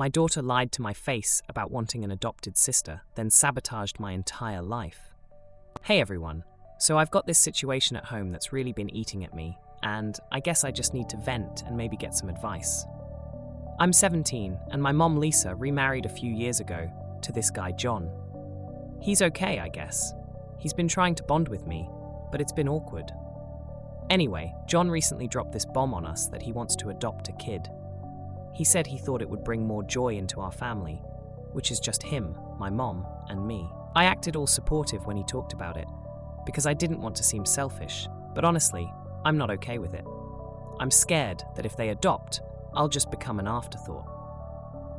My daughter lied to my face about wanting an adopted sister, then sabotaged my entire life. Hey everyone, so I've got this situation at home that's really been eating at me, and I guess I just need to vent and maybe get some advice. I'm 17, and my mom Lisa remarried a few years ago to this guy John. He's okay, I guess. He's been trying to bond with me, but it's been awkward. Anyway, John recently dropped this bomb on us that he wants to adopt a kid. He said he thought it would bring more joy into our family, which is just him, my mom, and me. I acted all supportive when he talked about it, because I didn't want to seem selfish, but honestly, I'm not okay with it. I'm scared that if they adopt, I'll just become an afterthought.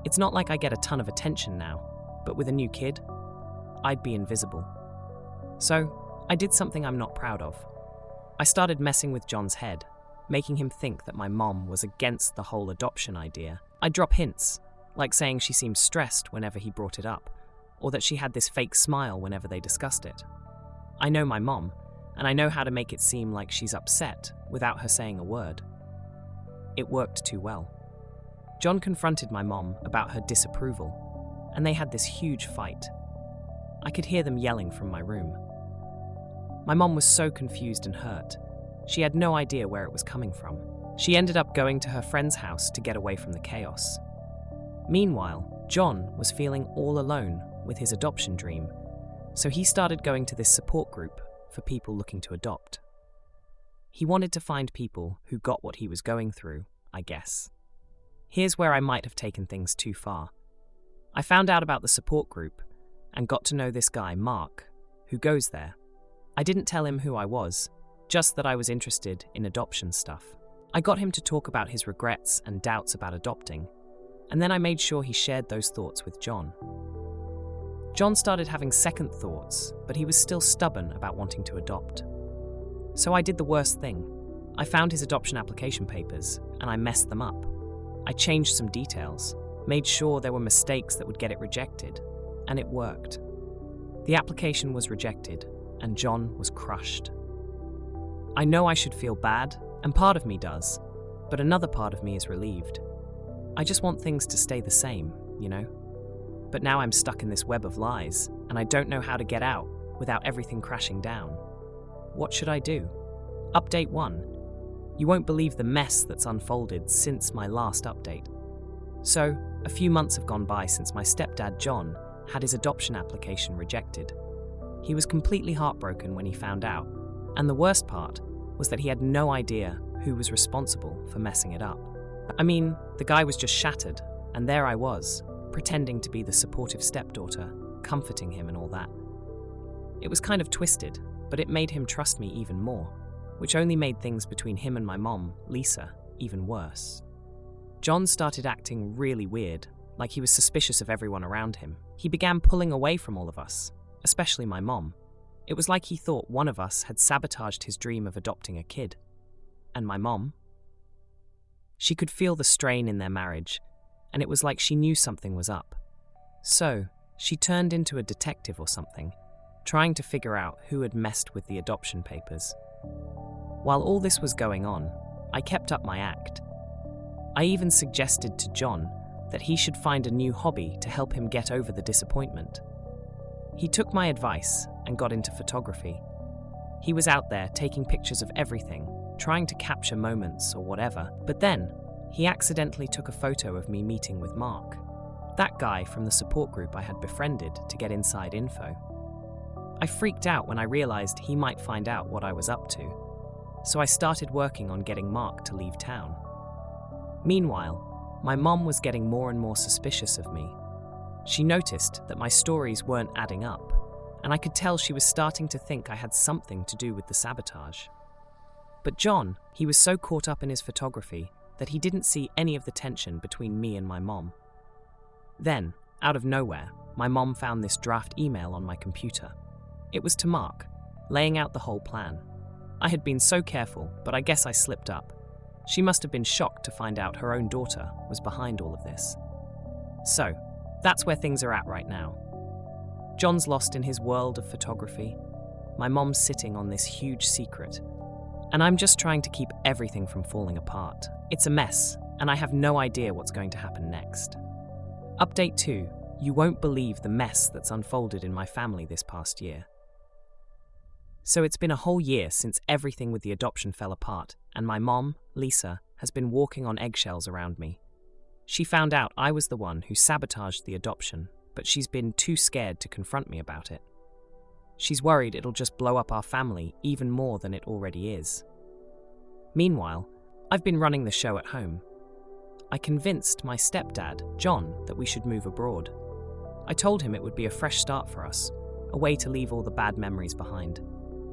It's not like I get a ton of attention now, but with a new kid, I'd be invisible. So, I did something I'm not proud of. I started messing with John's head, making him think that my mom was against the whole adoption idea. I'd drop hints, like saying she seemed stressed whenever he brought it up, or that she had this fake smile whenever they discussed it. I know my mom, and I know how to make it seem like she's upset without her saying a word. It worked too well. John confronted my mom about her disapproval, and they had this huge fight. I could hear them yelling from my room. My mom was so confused and hurt. She had no idea where it was coming from. She ended up going to her friend's house to get away from the chaos. Meanwhile, John was feeling all alone with his adoption dream, so he started going to this support group for people looking to adopt. He wanted to find people who got what he was going through, I guess. Here's where I might have taken things too far. I found out about the support group and got to know this guy, Mark, who goes there. I didn't tell him who I was, just that I was interested in adoption stuff. I got him to talk about his regrets and doubts about adopting, and then I made sure he shared those thoughts with John. John started having second thoughts, but he was still stubborn about wanting to adopt. So I did the worst thing. I found his adoption application papers, and I messed them up. I changed some details, made sure there were mistakes that would get it rejected, and it worked. The application was rejected, and John was crushed. I know I should feel bad, and part of me does, but another part of me is relieved. I just want things to stay the same, you know? But now I'm stuck in this web of lies, and I don't know how to get out without everything crashing down. What should I do? Update 1. You won't believe the mess that's unfolded since my last update. So, a few months have gone by since my stepdad John had his adoption application rejected. He was completely heartbroken when he found out, and the worst part was that he had no idea who was responsible for messing it up. I mean, the guy was just shattered, and there I was, pretending to be the supportive stepdaughter, comforting him and all that. It was kind of twisted, but it made him trust me even more, which only made things between him and my mom, Lisa, even worse. John started acting really weird, like he was suspicious of everyone around him. He began pulling away from all of us, especially my mom. It was like he thought one of us had sabotaged his dream of adopting a kid. And my mom? She could feel the strain in their marriage, and it was like she knew something was up. So, she turned into a detective or something, trying to figure out who had messed with the adoption papers. While all this was going on, I kept up my act. I even suggested to John that he should find a new hobby to help him get over the disappointment. He took my advice and got into photography. He was out there taking pictures of everything, trying to capture moments or whatever, but then he accidentally took a photo of me meeting with Mark, that guy from the support group I had befriended to get inside info. I freaked out when I realized he might find out what I was up to, so I started working on getting Mark to leave town. Meanwhile, my mom was getting more and more suspicious of me. She noticed that my stories weren't adding up, and I could tell she was starting to think I had something to do with the sabotage. But John, he was so caught up in his photography that he didn't see any of the tension between me and my mom. Then, out of nowhere, my mom found this draft email on my computer. It was to Mark, laying out the whole plan. I had been so careful, but I guess I slipped up. She must have been shocked to find out her own daughter was behind all of this. So, that's where things are at right now. John's lost in his world of photography. My mom's sitting on this huge secret. And I'm just trying to keep everything from falling apart. It's a mess, and I have no idea what's going to happen next. Update 2. You won't believe the mess that's unfolded in my family this past year. So it's been a whole year since everything with the adoption fell apart, and my mom, Lisa, has been walking on eggshells around me. She found out I was the one who sabotaged the adoption, but she's been too scared to confront me about it. She's worried it'll just blow up our family even more than it already is. Meanwhile, I've been running the show at home. I convinced my stepdad, John, that we should move abroad. I told him it would be a fresh start for us, a way to leave all the bad memories behind.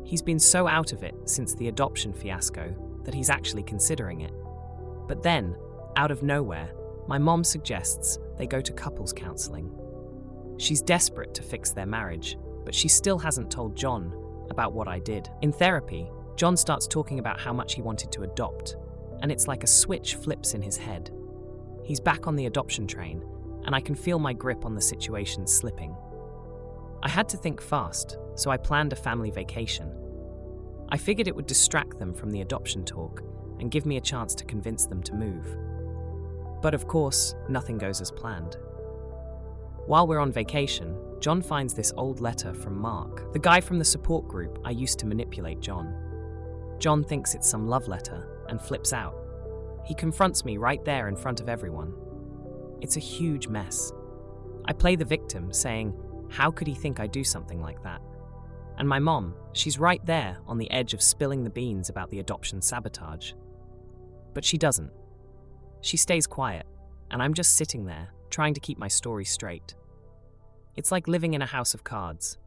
He's been so out of it since the adoption fiasco that he's actually considering it. But then, out of nowhere, my mom suggests they go to couples counselling. She's desperate to fix their marriage, but she still hasn't told John about what I did. In therapy, John starts talking about how much he wanted to adopt, and it's like a switch flips in his head. He's back on the adoption train, and I can feel my grip on the situation slipping. I had to think fast, so I planned a family vacation. I figured it would distract them from the adoption talk and give me a chance to convince them to move. But of course, nothing goes as planned. While we're on vacation, John finds this old letter from Mark, the guy from the support group I used to manipulate John. John thinks it's some love letter and flips out. He confronts me right there in front of everyone. It's a huge mess. I play the victim, saying, how could he think I'd do something like that? And my mom, she's right there on the edge of spilling the beans about the adoption sabotage. But she doesn't. She stays quiet, and I'm just sitting there, trying to keep my story straight. It's like living in a house of cards,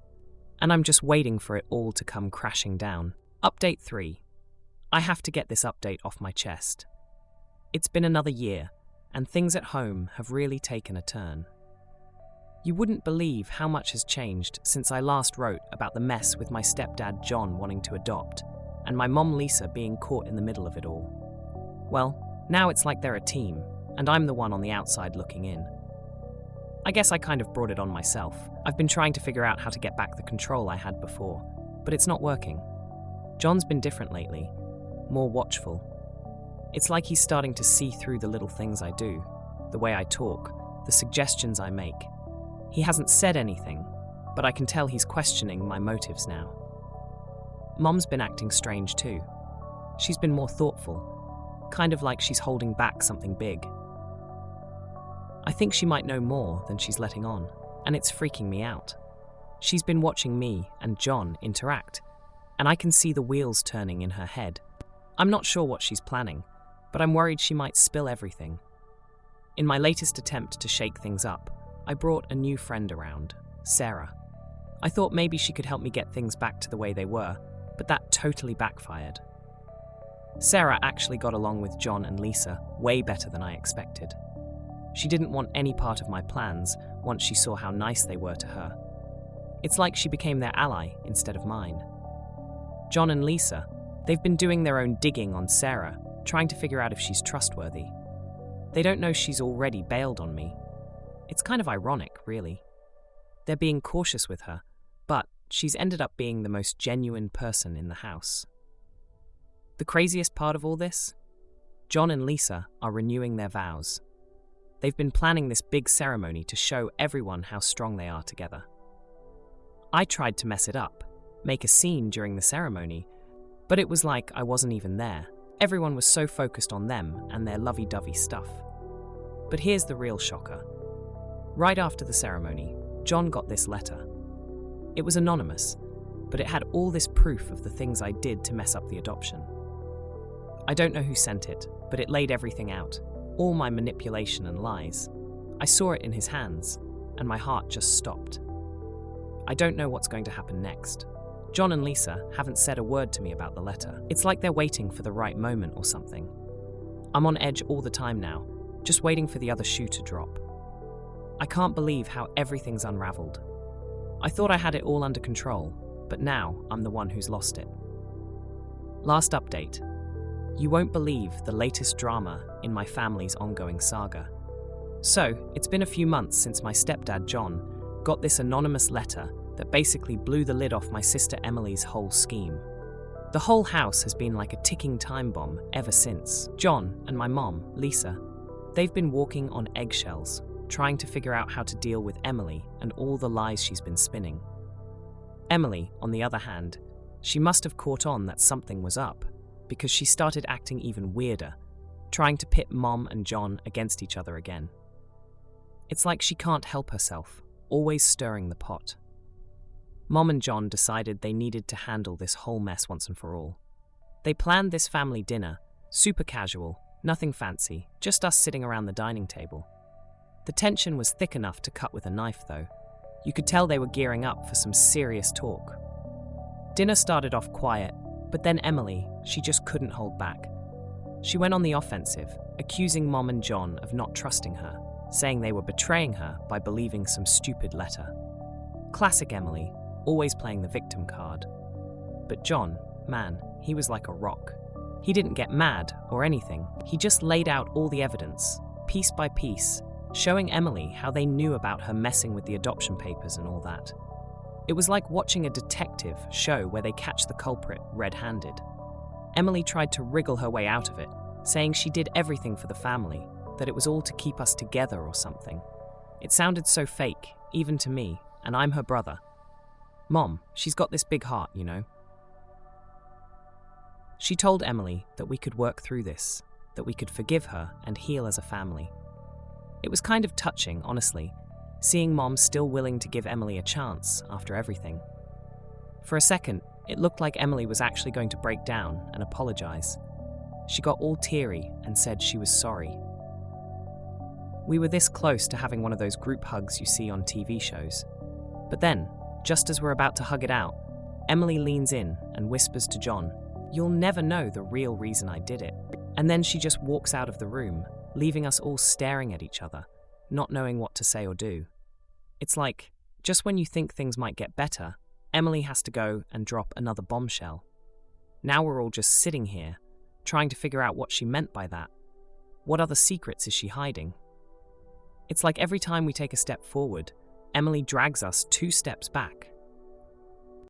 and I'm just waiting for it all to come crashing down. Update 3. I have to get this update off my chest. It's been another year, and things at home have really taken a turn. You wouldn't believe how much has changed since I last wrote about the mess with my stepdad John wanting to adopt, and my mom Lisa being caught in the middle of it all. Well, now it's like they're a team, and I'm the one on the outside looking in. I guess I kind of brought it on myself. I've been trying to figure out how to get back the control I had before, but it's not working. John's been different lately, more watchful. It's like he's starting to see through the little things I do, the way I talk, the suggestions I make. He hasn't said anything, but I can tell he's questioning my motives now. Mom's been acting strange too. She's been more thoughtful, kind of like she's holding back something big. I think she might know more than she's letting on, and it's freaking me out. She's been watching me and John interact, and I can see the wheels turning in her head. I'm not sure what she's planning, but I'm worried she might spill everything. In my latest attempt to shake things up, I brought a new friend around, Sarah. I thought maybe she could help me get things back to the way they were, but that totally backfired. Sarah actually got along with John and Lisa way better than I expected. She didn't want any part of my plans once she saw how nice they were to her. It's like she became their ally instead of mine. John and Lisa, they've been doing their own digging on Sarah, trying to figure out if she's trustworthy. They don't know she's already bailed on me. It's kind of ironic, really. They're being cautious with her, but she's ended up being the most genuine person in the house. The craziest part of all this? John and Lisa are renewing their vows. They've been planning this big ceremony to show everyone how strong they are together. I tried to mess it up, make a scene during the ceremony, but it was like I wasn't even there. Everyone was so focused on them and their lovey-dovey stuff. But here's the real shocker. Right after the ceremony, John got this letter. It was anonymous, but it had all this proof of the things I did to mess up the adoption. I don't know who sent it, but it laid everything out, all my manipulation and lies. I saw it in his hands, and my heart just stopped. I don't know what's going to happen next. John and Lisa haven't said a word to me about the letter. It's like they're waiting for the right moment or something. I'm on edge all the time now, just waiting for the other shoe to drop. I can't believe how everything's unraveled. I thought I had it all under control, but now I'm the one who's lost it. Last update. You won't believe the latest drama in my family's ongoing saga. So, it's been a few months since my stepdad John got this anonymous letter that basically blew the lid off my sister Emily's whole scheme. The whole house has been like a ticking time bomb ever since. John and my mom, Lisa, they've been walking on eggshells, trying to figure out how to deal with Emily and all the lies she's been spinning. Emily, on the other hand, she must have caught on that something was up, because she started acting even weirder, trying to pit Mom and John against each other again. It's like she can't help herself, always stirring the pot. Mom and John decided they needed to handle this whole mess once and for all. They planned this family dinner, super casual, nothing fancy, just us sitting around the dining table. The tension was thick enough to cut with a knife, though. You could tell they were gearing up for some serious talk. Dinner started off quiet, but then Emily, she just couldn't hold back. She went on the offensive, accusing Mom and John of not trusting her, saying they were betraying her by believing some stupid letter. Classic Emily, always playing the victim card. But John, man, he was like a rock. He didn't get mad or anything. He just laid out all the evidence, piece by piece, showing Emily how they knew about her messing with the adoption papers and all that. It was like watching a detective show where they catch the culprit red-handed. Emily tried to wriggle her way out of it, saying she did everything for the family, that it was all to keep us together or something. It sounded so fake, even to me, and I'm her brother. Mom, she's got this big heart, you know. She told Emily that we could work through this, that we could forgive her and heal as a family. It was kind of touching, honestly, seeing Mom still willing to give Emily a chance after everything. For a second, it looked like Emily was actually going to break down and apologize. She got all teary and said she was sorry. We were this close to having one of those group hugs you see on TV shows. But then, just as we're about to hug it out, Emily leans in and whispers to John, "You'll never know the real reason I did it." And then she just walks out of the room, leaving us all staring at each other, not knowing what to say or do. It's like, just when you think things might get better, Emily has to go and drop another bombshell. Now we're all just sitting here, trying to figure out what she meant by that. What other secrets is she hiding? It's like every time we take a step forward, Emily drags us 2 steps back.